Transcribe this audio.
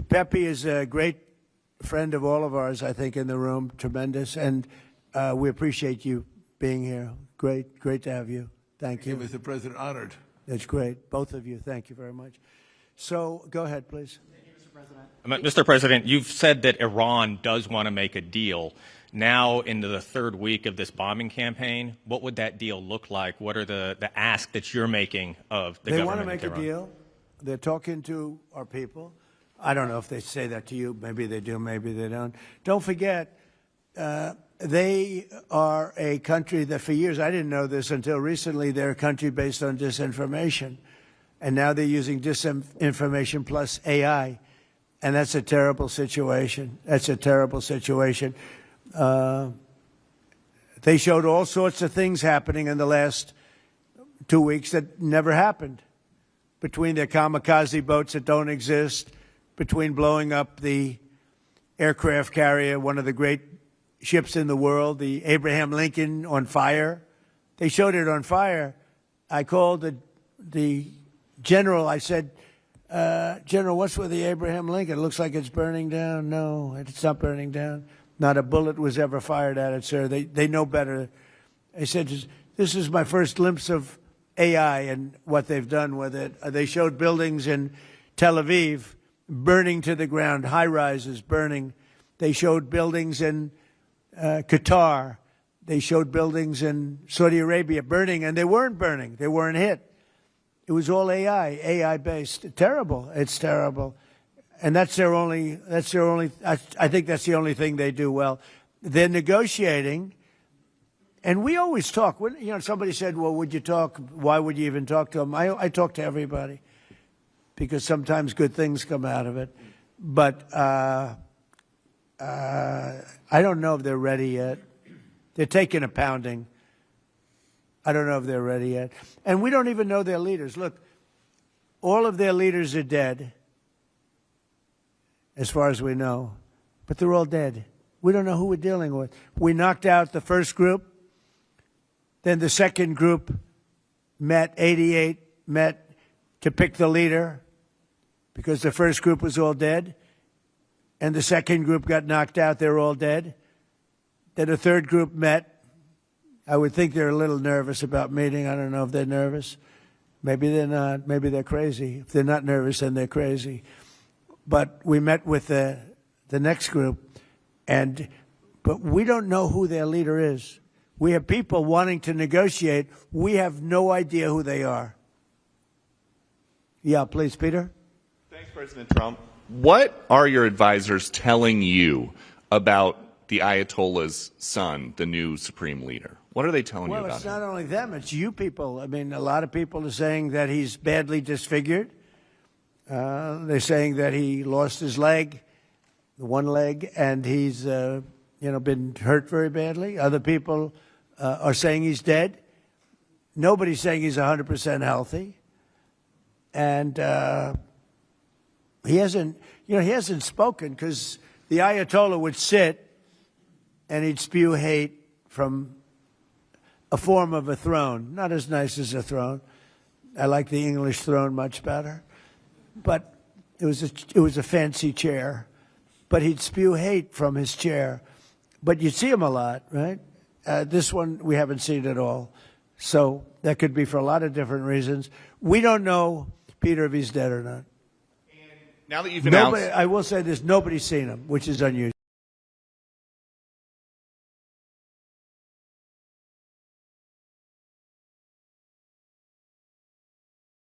Pepe is a great friend of all of ours, I think, in the room. Tremendous. And we appreciate you being here. Great to have you. Thank you. Mr. President, honored. That's great. Both of you. Thank you very much. So go ahead, please. Thank you, Mr. President. Mr. President, you've said that Iran does want to make a deal. Now, into the third week of this bombing campaign, what would that deal look like? What are the ask that you're making of the government? They want to make a deal. They're talking to our people. I don't know if they say that to you. Maybe they do, maybe they don't. Don't forget, they are a country that for years, I didn't know this until recently, they're a country based on disinformation. And now they're using disinformation plus AI. And that's a terrible situation. That's a terrible situation. They showed all sorts of things happening in the last 2 weeks that never happened. Between their kamikaze boats that don't exist, between blowing up the aircraft carrier, one of the great ships in the world, the Abraham Lincoln, on fire. They showed it on fire. I called the general. I said, General, what's with the Abraham Lincoln? It looks like it's burning down. No, it's not burning down. Not a bullet was ever fired at it, sir. They know better. I said, this is my first glimpse of AI and what they've done with it. They showed buildings in Tel Aviv burning to the ground, high-rises burning. They showed buildings in Qatar. They showed buildings in Saudi Arabia burning, and they weren't burning. They weren't hit. It was all AI-based. Terrible. It's terrible. And that's their only, I think that's the only thing they do well. They're negotiating, and we always talk. When, somebody said, well, would you talk? Why would you even talk to them? I talk to everybody because sometimes good things come out of it. But I don't know if they're ready yet. They're taking a pounding. I don't know if they're ready yet. And we don't even know their leaders. Look, all of their leaders are dead, as far as we know, but they're all dead. We don't know who we're dealing with. We knocked out the first group. Then the second group met, 88 met to pick the leader because the first group was all dead. And the second group got knocked out. They're all dead. Then the third group met. I would think they're a little nervous about meeting. I don't know if they're nervous. Maybe they're not. Maybe they're crazy. If they're not nervous, then they're crazy. But we met with the next group, but we don't know who their leader is. We have people wanting to negotiate. We have no idea who they are. Yeah, please, Peter. Thanks, President Trump. What are your advisors telling you about the Ayatollah's son, the new supreme leader? What are they telling you about him? Well, it's not only them, it's you people. I mean, a lot of people are saying that he's badly disfigured. They're saying that he lost his leg, one leg, and he's, been hurt very badly. Other people are saying he's dead. Nobody's saying he's 100% healthy. And he hasn't spoken because the Ayatollah would sit and he'd spew hate from a form of a throne. Not as nice as a throne. I like the English throne much better. But it was a fancy chair. But he'd spew hate from his chair. But you'd see him a lot, right? This one we haven't seen at all. So that could be for a lot of different reasons. We don't know, Peter, if he's dead or not. And now that you've announced... I will say this, nobody's seen him, which is unusual.